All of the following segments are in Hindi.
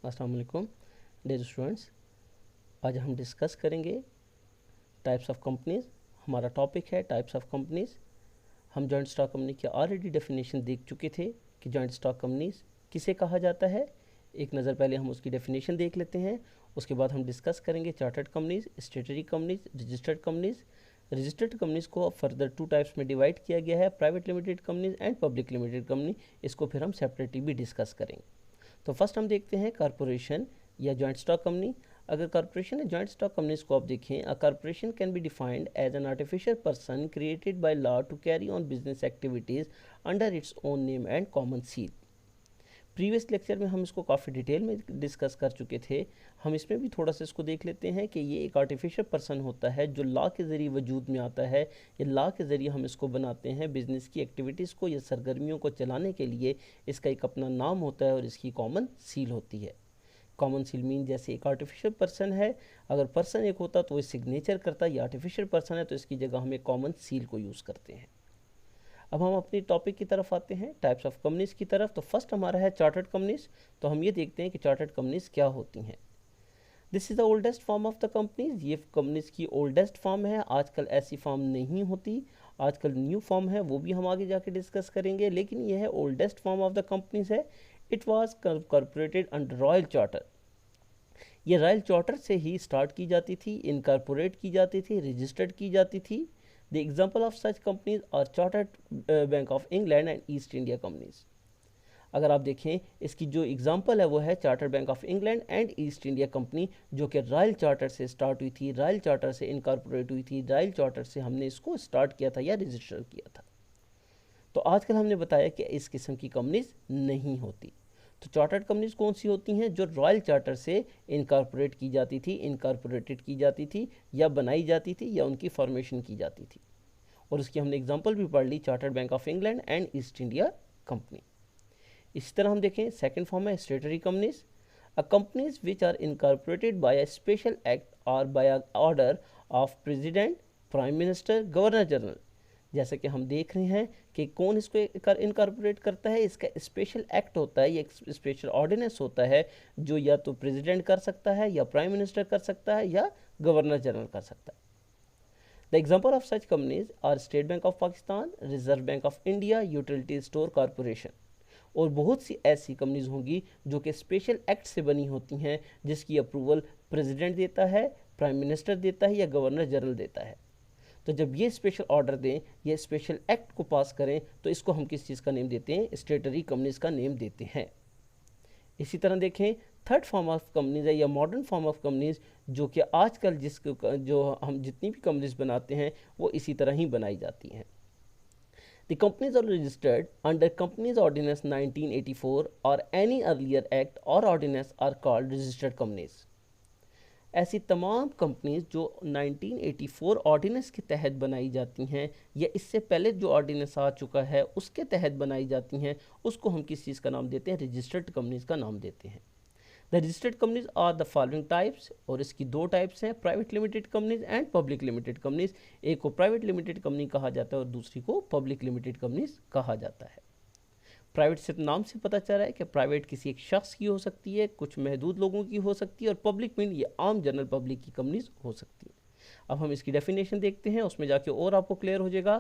अस्सलाम वालेकुम डियर स्टूडेंट्स। आज हम डिस्कस करेंगे टाइप्स ऑफ कंपनीज। हमारा टॉपिक है टाइप्स ऑफ कंपनीज। हम जॉइंट स्टॉक कंपनी की ऑलरेडी डेफिनेशन देख चुके थे कि जॉइंट स्टॉक कंपनीज किसे कहा जाता है। एक नज़र पहले हम उसकी डेफिनेशन देख लेते हैं, उसके बाद हम डिस्कस करेंगे chartered companies, स्टेटरी companies, registered companies. Registered companies को फर्दर 2 टाइप्स में डिवाइड किया गया है, private limited companies and public limited company. इसको फिर हम सेपरेटली भी डिस्कस करेंगे। तो फर्स्ट हम देखते हैं कॉरपोरेशन या जॉइंट स्टॉक कंपनी। अगर कॉरपोरेशन या जॉइंट स्टॉक कंपनीज को आप देखें, a corporation can be defined as an artificial person created by law to carry on business activities under its own name and common seal. Previous lecture में हम इसको काफ़ी डिटेल में डिस्कस कर चुके थे। हम इसमें भी थोड़ा सा इसको देख लेते हैं कि ये एक आर्टिफिशियल पर्सन होता है जो लॉ के ज़रिए वजूद में आता है, या लॉ के ज़रिए हम इसको बनाते हैं बिज़नेस की एक्टिविटीज़ को या सरगर्मियों को चलाने के लिए। इसका एक अपना नाम होता है और इसकी कॉमन सील होती है। कॉमन सील मीन जैसे एक आर्टिफिशियल पर्सन है, अगर पर्सन एक होता तो वो सिग्नेचर करता, ये आर्टिफिशियल पर्सन है तो इसकी जगह हम एक कॉमन सील को यूज़ करते हैं। अब हम अपनी टॉपिक की तरफ आते हैं, टाइप्स ऑफ कंपनीज की तरफ। तो फर्स्ट हमारा है चार्टर्ड कंपनीज। तो हम ये देखते हैं कि चार्टर्ड कंपनीज क्या होती हैं। This is the oldest form of the companies. ये कंपनीज की ओल्डेस्ट फॉर्म है। आजकल ऐसी फॉर्म नहीं होती, आजकल न्यू फॉर्म है, वो भी हम आगे जाके डिस्कस करेंगे, लेकिन ये है oldest form of the companies है। It was corporated under royal charter. ये रॉयल चार्टर से ही स्टार्ट की जाती थी, इनकॉर्पोरेट की जाती थी, रजिस्टर्ड की जाती थी। The example of such companies are chartered bank of England and East India companies. अगर आप देखें, इसकी जो एग्जांपल है वो है chartered bank of England and East India company, जो कि रॉयल चार्टर से स्टार्ट हुई थी, रॉयल चार्टर से इनकॉर्पोरेट हुई थी, रॉयल चार्टर से हमने इसको स्टार्ट किया था या रजिस्टर किया था। तो आजकल हमने बताया कि इस किस्म की कंपनीज नहीं होती। तो चार्टर्ड कंपनीज कौन सी होती हैं? जो रॉयल चार्टर से इनकॉर्पोरेट की जाती थी, इनकॉर्पोरेटेड की जाती थी, या बनाई जाती थी, या उनकी फॉर्मेशन की जाती थी। और उसकी हमने एग्जांपल भी पढ़ ली, chartered bank of England and East India company. इसी तरह हम देखें सेकंड फॉर्म है statutory companies. A companies which are incorporated by a special act और by a order of president, prime minister, governor general. जैसे कि हम देख रहे हैं कि कौन इसको इनकॉर्पोरेट करता है, इसका स्पेशल एक्ट होता है, ये एक स्पेशल ऑर्डिनेंस होता है जो या तो प्रेसिडेंट कर सकता है, या प्राइम मिनिस्टर कर सकता है, या गवर्नर जनरल कर सकता है। The example of such companies are state bank of Pakistan, reserve bank of India, utility store corporation. और बहुत सी ऐसी कंपनीज होंगी जो कि स्पेशल एक्ट से बनी होती हैं, जिसकी अप्रूवल प्रेसिडेंट देता है, प्राइम मिनिस्टर देता है, या गवर्नर जनरल देता है। तो जब ये स्पेशल ऑर्डर दें या स्पेशल एक्ट को पास करें तो इसको हम किस चीज़ का नेम देते हैं? स्टेटरी कंपनीज का नेम देते हैं। इसी तरह देखें थर्ड फॉर्म ऑफ कंपनीज है या मॉडर्न फॉर्म ऑफ कंपनीज, जो कि आजकल जो हम जितनी भी कंपनीज बनाते हैं वो इसी तरह ही बनाई जाती हैं। The companies are registered under Companies Ordinance 1984 or any earlier act or ordinance are called registered companies. ऐसी तमाम कंपनीज जो 1984 ऑर्डिनेंस के तहत बनाई जाती हैं या इससे पहले जो ऑर्डिनेंस आ चुका है उसके तहत बनाई जाती हैं, उसको हम किस चीज़ का नाम देते हैं? रजिस्टर्ड कंपनीज का नाम देते हैं। The registered companies are the following types, और इसकी 2 टाइप्स हैं, private limited companies and public limited companies. एक को प्राइवेट लिमिटेड कंपनी कहा जाता है और दूसरी को पब्लिक लिमिटेड कंपनीज कहा जाता है। प्राइवेट से नाम से पता चल रहा है कि प्राइवेट किसी एक शख्स की हो सकती है, कुछ महदूद लोगों की हो सकती है, और पब्लिक मीन ये आम जनरल पब्लिक की कंपनीज हो सकती है। अब हम इसकी डेफिनेशन देखते हैं, उसमें जाके और आपको क्लियर हो जाएगा।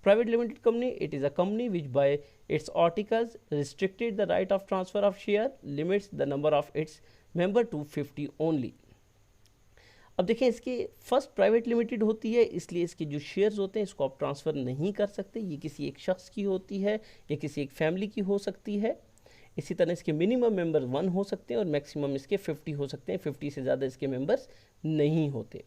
Private limited company, it is a company which by its articles restricted the right of transfer of share, limits the number of its member to 50 only. अब देखें, इसकी फर्स्ट प्राइवेट लिमिटेड होती है, इसलिए इसके जो शेयर्स होते हैं इसको आप ट्रांसफ़र नहीं कर सकते। ये किसी एक शख्स की होती है या किसी एक फैमिली की हो सकती है। इसी तरह इसके मिनिमम मेंबर 1 हो सकते हैं और मैक्सिमम इसके 50 हो सकते हैं। 50 से ज़्यादा इसके मेंबर्स नहीं होते।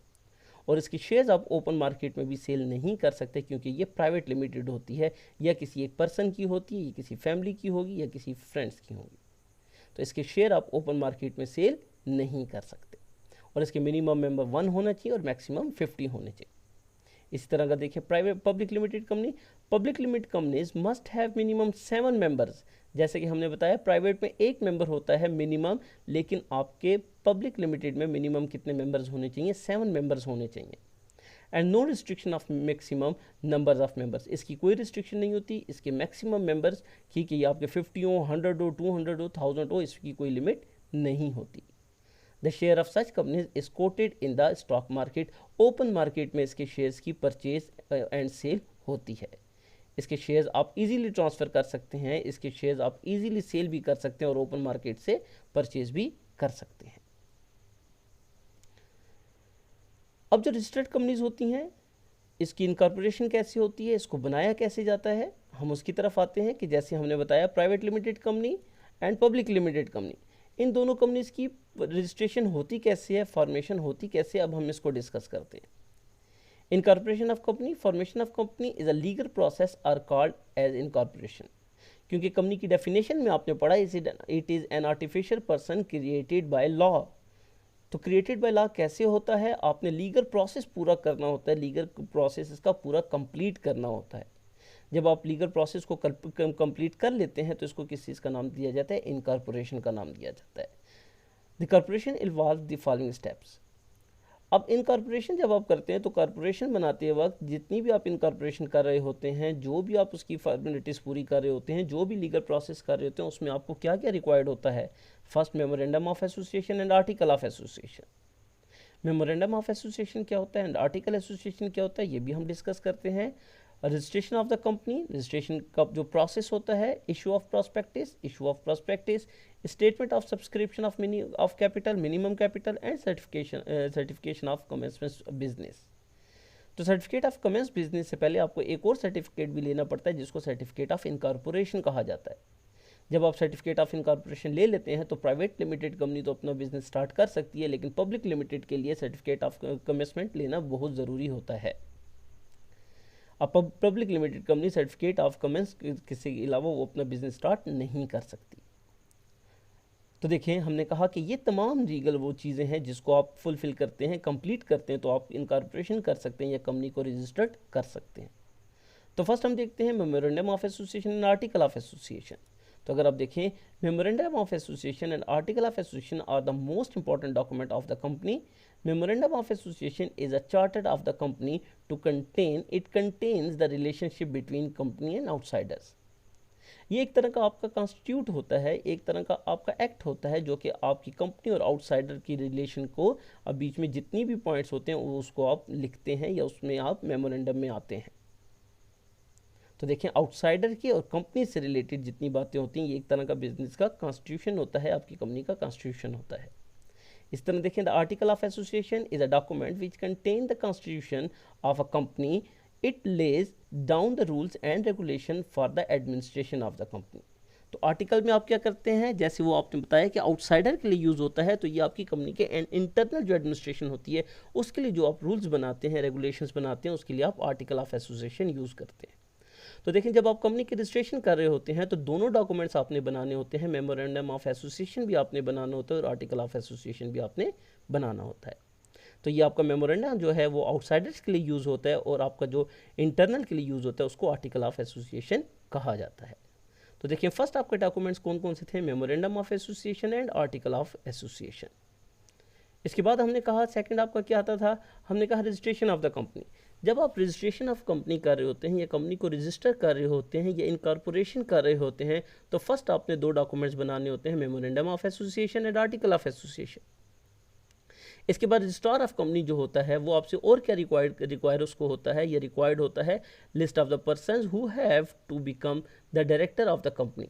और इसकी शेयर्स आप ओपन मार्केट में भी सेल नहीं कर सकते, क्योंकि ये प्राइवेट लिमिटेड होती है, या किसी एक पर्सन की होती है, या किसी फैमिली की होगी, या किसी फ्रेंड्स की होगी। तो इसके शेयर आप ओपन मार्केट में सेल नहीं कर सकते। और इसके मिनिमम मेंबर 1 होना चाहिए और मैक्सिमम 50 होने चाहिए। इसी तरह का देखिए private public limited company, public limited companies must have minimum 7 members. जैसे कि हमने बताया प्राइवेट में 1 मेंबर होता है मिनिमम, लेकिन आपके पब्लिक लिमिटेड में मिनिमम कितने मेंबर्स होने चाहिए? 7 मेंबर्स होने चाहिए। And no restriction of maximum numbers of members, इसकी कोई रिस्ट्रिक्शन नहीं होती इसके मैक्सिमम मेंबर्स की, कि आपके 50 हो, 100 हो, 200 हो, 1000 हो, इसकी कोई लिमिट नहीं होती। The share of such companies is quoted in the stock market, open market में इसके शेयर्स की परचेज एंड सेल होती है। इसके शेयर्स आप इजीली ट्रांसफ़र कर सकते हैं, इसके शेयर्स आप इजीली सेल भी कर सकते हैं और ओपन मार्केट से परचेज भी कर सकते हैं। अब जो रजिस्टर्ड कंपनीज होती हैं, इसकी इनकॉर्पोरेशन कैसे होती है, इसको बनाया कैसे जाता है, हम उसकी तरफ आते हैं कि जैसे हमने बताया private limited company and public limited company, इन दोनों कंपनीज की रजिस्ट्रेशन होती कैसे है, फॉर्मेशन होती कैसे, अब हम इसको डिस्कस करते हैं। Incorporation of company, formation of company is a legal process are called as incorporation. क्योंकि कंपनी की डेफिनेशन में आपने पढ़ा it is an artificial person created by law. तो क्रिएटेड बाय लॉ कैसे होता है, आपने लीगल प्रोसेस पूरा करना होता है, लीगल प्रोसेस इसका पूरा कंप्लीट करना होता है। जब आप लीगल प्रोसेस को कंप्लीट कर लेते हैं तो इसको किस चीज़ का नाम दिया जाता है, इनकॉर्पोरेशन का नाम दिया जाता है। The corporation involve the following steps. अब इनकॉर्पोरेशन जब आप करते हैं तो कॉर्पोरेशन बनाते वक्त जितनी भी आप इनकॉर्पोरेशन कर रहे होते हैं, जो भी आप उसकी फॉर्मेलिटीज़ पूरी कर रहे होते हैं, जो भी लीगल प्रोसेस कर रहे होते हैं, उसमें आपको क्या क्या रिक्वायर्ड होता है। First, memorandum of association and article of association. Memorandum of association क्या होता है एंड आर्टिकल एसोसिएशन क्या होता है, ये भी हम डिस्कस करते हैं। Registration of the company, registration का जो प्रोसेस होता है, issue of prospectus, statement of subscription of capital, minimum capital and certification of commencement business. तो सर्टिफिकेट ऑफ कमेंस बिजनेस से पहले आपको एक और सर्टिफिकेट भी लेना पड़ता है जिसको सर्टिफिकेट ऑफ इनकॉर्पोरेशन कहा जाता है। जब आप सर्टिफिकेट ऑफ इनकॉर्पोरेशन ले लेते हैं तो प्राइवेट लिमिटेड कंपनी तो अपना बिजनेस स्टार्ट कर सकती है, लेकिन पब्लिक लिमिटेड के लिए सर्टिफिकेट ऑफ कमेंसमेंट लेना बहुत ज़रूरी होता है। अब public limited company certificate of commence किसी के अलावा वो अपना बिजनेस स्टार्ट नहीं कर सकती। तो देखें, हमने कहा कि ये तमाम लीगल वो चीज़ें हैं जिसको आप फुलफिल करते हैं, कंप्लीट करते हैं तो आप इनकॉर्पोरेशन कर सकते हैं या कंपनी को रजिस्टर्ड कर सकते हैं। तो फर्स्ट हम देखते हैं memorandum of association and article of association. तो अगर आप देखें, memorandum of association and article of association are the most important document of the company. Memorandum of Association is a charter of the company it contains the relationship between company and outsiders. ये एक तरह का आपका कॉन्स्टिट्यूट होता है, एक तरह का आपका एक्ट होता है जो कि आपकी कंपनी और आउटसाइडर की रिलेशन को अब बीच में जितनी भी पॉइंट्स होते हैं उसको आप लिखते हैं या उसमें आप मेमोरेंडम में आते हैं। तो देखें, आउटसाइडर की और कंपनी से रिलेटेड जितनी बातें होती हैं ये एक तरह का बिजनेस का कॉन्स्टिट्यूशन होता है, आपकी कंपनी का कॉन्स्टिट्यूशन होता है। इस तरह देखें, the article of association is a document which contain the constitution of a company. It lays down the rules and regulation for the administration of the company. तो आर्टिकल में आप क्या करते हैं, जैसे वो आपने बताया कि आउटसाइडर के लिए यूज़ होता है, तो ये आपकी कंपनी के इंटरनल जो एडमिनिस्ट्रेशन होती है उसके लिए जो आप रूल्स बनाते हैं, रेगुलेशंस बनाते हैं, उसके लिए आप आर्टिकल ऑफ एसोसिएशन यूज़ करते हैं। तो देखें, जब आप कंपनी की रजिस्ट्रेशन कर रहे होते हैं तो दोनों डॉक्यूमेंट्स आपने बनाने होते हैं, मेमोरेंडम ऑफ एसोसिएशन भी आपने बनाना होता है और आर्टिकल ऑफ एसोसिएशन भी आपने बनाना होता है। तो ये आपका मेमोरेंडम जो है वो आउटसाइडर्स के लिए यूज़ होता है और आपका जो इंटरनल के लिए यूज़ होता है उसको आर्टिकल ऑफ एसोसिएशन कहा जाता है। तो देखिए, फर्स्ट आपके डॉक्यूमेंट्स कौन कौन से थे, memorandum of association and article of association. इसके बाद हमने कहा सेकंड आपका क्या आता था, हमने कहा रजिस्ट्रेशन ऑफ द कंपनी। जब आप रजिस्ट्रेशन ऑफ कंपनी कर रहे होते हैं या कंपनी को रजिस्टर कर रहे होते हैं या इनकॉर्पोरेशन कर रहे होते हैं तो फर्स्ट आपने दो डॉक्यूमेंट्स बनाने होते हैं, memorandum of association and article of association. इसके बाद रजिस्ट्रार ऑफ कंपनी जो होता है वो आपसे और क्या रिक्वायर उसको होता है, ये रिक्वायर्ड होता है list of the persons who have to become the director of the company.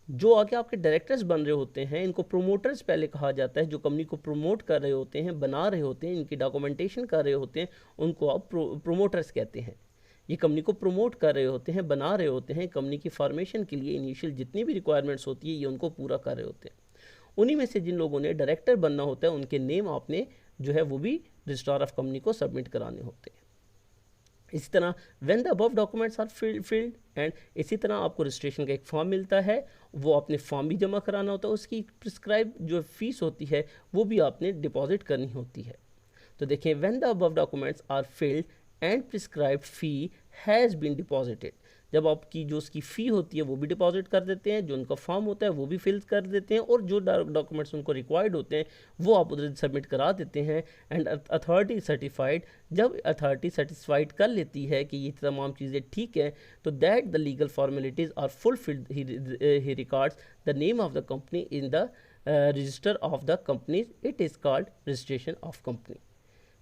जो आगे आपके डायरेक्टर्स बन रहे होते हैं इनको प्रोमोटर्स पहले कहा जाता है। जो कंपनी को प्रमोट कर रहे होते हैं, बना रहे होते हैं, इनकी डॉक्यूमेंटेशन कर रहे होते हैं, उनको आप प्रोमोटर्स कहते हैं। ये कंपनी को प्रमोट कर रहे होते हैं, बना रहे होते हैं, कंपनी की फॉर्मेशन के लिए इनिशियल जितनी भी रिक्वायरमेंट्स होती है ये उनको पूरा कर रहे होते हैं। उन्हीं में से जिन लोगों ने डायरेक्टर बनना होता है उनके नेम आपने जो है वो भी रजिस्ट्रार ऑफ कंपनी को सबमिट कराने होते हैं। इसी तरह when the above documents are filled and इसी तरह आपको रजिस्ट्रेशन का एक फॉर्म मिलता है, वो आपने फॉर्म भी जमा कराना होता है, उसकी प्रिस्क्राइब जो फीस होती है वो भी आपने डिपॉजिट करनी होती है। तो देखिए, when the above documents are filled and prescribed fee has been deposited. जब आपकी जो उसकी फ़ी होती है वो भी डिपॉजिट कर देते हैं, जो उनका फॉर्म होता है वो भी फिल कर देते हैं और जो डॉक्यूमेंट्स उनको रिक्वायर्ड होते हैं वो आप उधर सबमिट करा देते हैं। एंड अथॉरिटी सर्टिफाइड, जब अथॉरिटी सेटिस्फाइड कर लेती है कि ये तमाम चीज़ें ठीक है तो that the legal formalities are fulfilled, he records the name of the company in the register of the companies, it is called registration of company.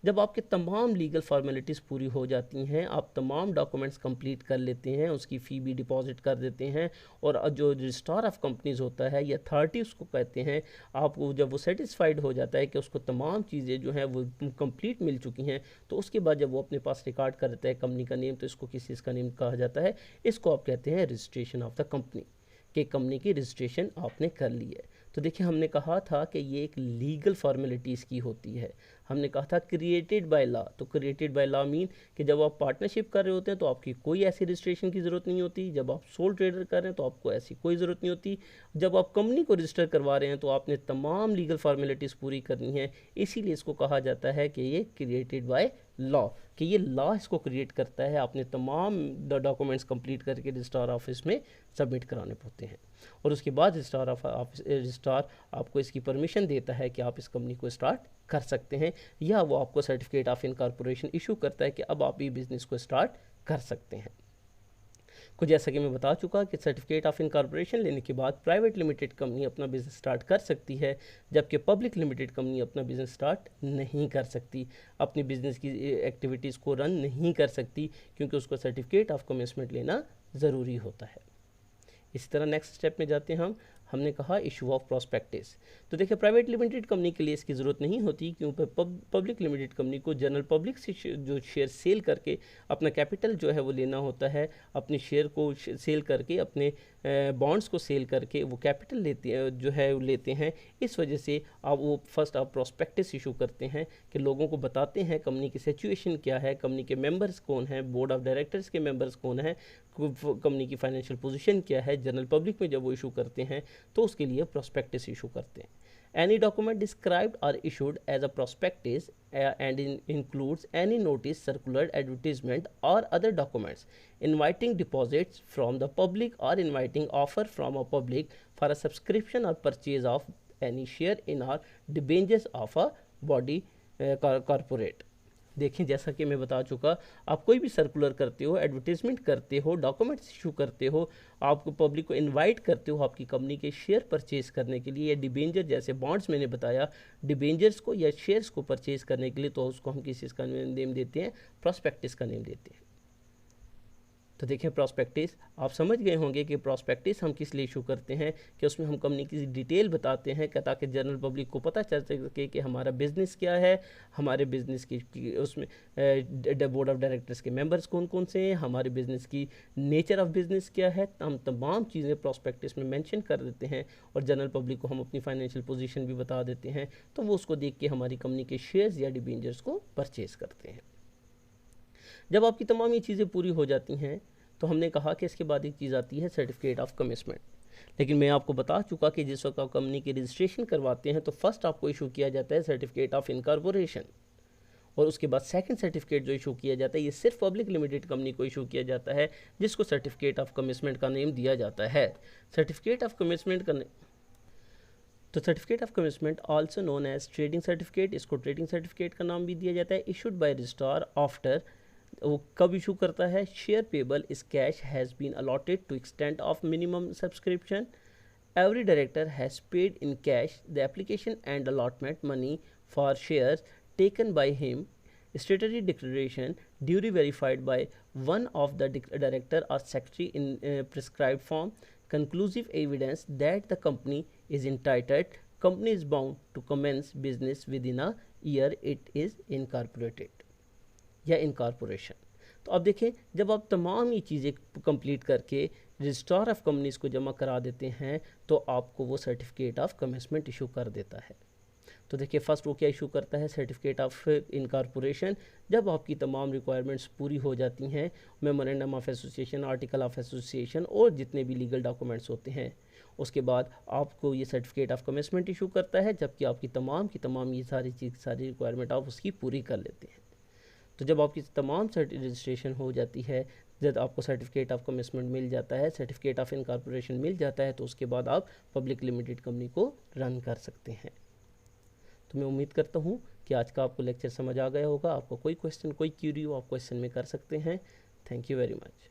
जब आपके तमाम लीगल फॉर्मेलिटीज़ पूरी हो जाती हैं, आप तमाम डॉक्यूमेंट्स कंप्लीट कर लेते हैं, उसकी फ़ी भी डिपॉजिट कर देते हैं, और जो रजिस्ट्रार ऑफ कंपनीज़ होता है या अथॉरिटी उसको कहते हैं, आपको जब वो सेटिस्फाइड हो जाता है कि उसको तमाम चीज़ें जो हैं वो कंप्लीट मिल चुकी हैं, तो उसके बाद जब वो अपने पास रिकॉर्ड कर देता है कंपनी का नेम, तो इसको किस चीज़ का नेम कहा जाता है, इसको आप कहते हैं रजिस्ट्रेशन ऑफ द कंपनी, कि कंपनी की रजिस्ट्रेशन आपने कर ली है। तो देखिए, हमने कहा था कि ये एक लीगल फॉर्मेलिटीज़ की होती है। हमने कहा था क्रिएटेड बाय लॉ, तो क्रिएटेड बाय लॉ मीन कि जब आप पार्टनरशिप कर रहे होते हैं तो आपकी कोई ऐसी रजिस्ट्रेशन की ज़रूरत नहीं होती, जब आप सोल ट्रेडर कर रहे हैं तो आपको ऐसी कोई ज़रूरत नहीं होती, जब आप कंपनी को रजिस्टर करवा रहे हैं तो आपने तमाम लीगल फॉर्मेलिटीज़ पूरी करनी है। इसीलिए इसको कहा जाता है कि ये क्रिएटेड बाय लॉ, कि ये लॉ इसको क्रिएट करता है, आपने तमाम डॉक्यूमेंट्स कंप्लीट करके रजिस्ट्रार ऑफिस में सबमिट कराने पड़ते हैं, और उसके बाद रजिस्ट्रार आपको इसकी परमिशन देता है कि आप इस कंपनी को स्टार्ट कर सकते हैं, या वो आपको सर्टिफिकेट ऑफ इनकॉर्पोरेशन इशू करता है कि अब आप ये बिज़नेस को स्टार्ट कर सकते हैं। कुछ जैसा कि मैं बता चुका कि सर्टिफिकेट ऑफ इनकॉर्पोरेशन लेने के बाद प्राइवेट लिमिटेड कंपनी अपना बिज़नेस स्टार्ट कर सकती है, जबकि पब्लिक लिमिटेड कंपनी अपना बिज़नेस स्टार्ट नहीं कर सकती, अपनी बिज़नेस की एक्टिविटीज़ को रन नहीं कर सकती, क्योंकि उसको सर्टिफिकेट ऑफ कमेंसमेंट लेना ज़रूरी होता है। इसी तरह नेक्स्ट स्टेप में जाते हैं हमने कहा इशू ऑफ प्रोस्पेक्टिस। तो देखिए, प्राइवेट लिमिटेड कंपनी के लिए इसकी ज़रूरत नहीं होती, क्योंकि पब्लिक लिमिटेड कंपनी को जनरल पब्लिक से जो शेयर सेल करके अपना कैपिटल जो है वो लेना होता है, अपने शेयर को सेल करके, अपने बॉन्ड्स को सेल करके वो कैपिटल लेते हैं। इस वजह से आप प्रोस्पेक्टिस इशू करते हैं कि लोगों को बताते हैं कंपनी की सिचुएशन क्या है, कंपनी के मेंबर्स कौन हैं, बोर्ड ऑफ डायरेक्टर्स के मेंबर्स कौन हैं, कंपनी की फाइनेंशियल पोजीशन क्या है। जनरल पब्लिक में जब वो इशू करते हैं तो उसके लिए प्रोस्पेक्टिस इशू करते हैं। Any document described or issued as a prospectus and includes any notice, circular, advertisement or other documents inviting deposits from the public or inviting offer from a public for a subscription or purchase of any share in or debentures of a body corporate। देखें, जैसा कि मैं बता चुका, आप कोई भी सर्कुलर करते हो, एडवर्टीजमेंट करते हो, डॉक्यूमेंट्स इशू करते हो, आपको पब्लिक को इनवाइट करते हो आपकी कंपनी के शेयर परचेज करने के लिए, या डिबेंजर जैसे बॉन्ड्स मैंने बताया, डिबेंजर्स को या शेयर्स को परचेज करने के लिए, तो उसको हम किस चीज़ का नेम देते हैं, प्रोस्पेक्टिस का नेम देते हैं। तो देखें, प्रोस्पेक्टिस आप समझ गए होंगे कि प्रोस्पेक्टिस हम किस लिए इशू करते हैं, कि उसमें हम कंपनी की डिटेल बताते हैं कि ताकि जनरल पब्लिक को पता चल सके कि हमारा बिज़नेस क्या है, हमारे बिज़नेस की उसमें बोर्ड ऑफ डायरेक्टर्स के मेंबर्स कौन कौन से हैं, हमारे बिज़नेस की नेचर ऑफ बिज़नेस क्या है, हम तमाम चीज़ें प्रोस्पेक्टिस में मेंशन कर देते हैं, और जनरल पब्लिक को हम अपनी फाइनेंशियल पोजीशन भी बता देते हैं, तो वो उसको देख के हमारी कंपनी के शेयर्स या डिबेंचर्स को परचेज़ करते हैं। जब आपकी तमाम ये चीज़ें पूरी हो जाती हैं, तो हमने कहा कि इसके बाद एक चीज़ आती है सर्टिफिकेट ऑफ कमिटमेंट। लेकिन मैं आपको बता चुका कि जिस वक्त आप कंपनी की रजिस्ट्रेशन करवाते हैं तो फर्स्ट आपको इशू किया जाता है सर्टिफिकेट ऑफ इनकॉर्पोरेशन, और उसके बाद सेकंड सर्टिफिकेट जो इशू किया जाता है ये सिर्फ पब्लिक लिमिटेड कंपनी को इशू किया जाता है, जिसको सर्टिफिकेट ऑफ कमिटमेंट का नेम दिया जाता है। सर्टिफिकेट ऑफ कमिटमेंट का तो certificate of commitment also known as trading certificate, इसको ट्रेडिंग सर्टिफिकेट का नाम भी दिया जाता है। इशूड बाय रजिस्ट्रार आफ्टर, वो कब इशू करता है, share payable is cash has been allotted to extent of minimum subscription, every director has paid in cash the application and allotment money for shares taken by him, statutory declaration duly verified by one of the director or secretary in prescribed form, conclusive evidence that the company is entitled, company is bound to commence business within a year it is incorporated या इनकॉर्पोरेशन। तो अब देखें, जब आप तमाम ये चीज़ें कंप्लीट करके रजिस्ट्रार ऑफ कंपनीज को जमा करा देते हैं तो आपको वो सर्टिफिकेट ऑफ कमिटमेंट इशू कर देता है। तो देखिए, फर्स्ट वो क्या इशू करता है, सर्टिफिकेट ऑफ इनकॉर्पोरेशन। जब आपकी तमाम रिक्वायरमेंट्स पूरी हो जाती हैं, memorandum of association, article of association और जितने भी लीगल डॉक्यूमेंट्स होते हैं, उसके बाद आपको ये सर्टिफिकेट ऑफ कमिटमेंट इशू करता है, जबकि आपकी तमाम ये सारी रिक्वायरमेंट आप उसकी पूरी कर लेते हैं। तो जब आपकी तमाम रजिस्ट्रेशन हो जाती है, जब आपको सर्टिफिकेट ऑफ कमिटमेंट मिल जाता है, सर्टिफिकेट ऑफ इनकॉर्पोरेशन मिल जाता है, तो उसके बाद आप पब्लिक लिमिटेड कंपनी को रन कर सकते हैं। तो मैं उम्मीद करता हूँ कि आज का आपको लेक्चर समझ आ गया होगा। आपको कोई क्वेश्चन, कोई क्यूरी हो, आप क्वेश्चन में कर सकते हैं। Thank you very much.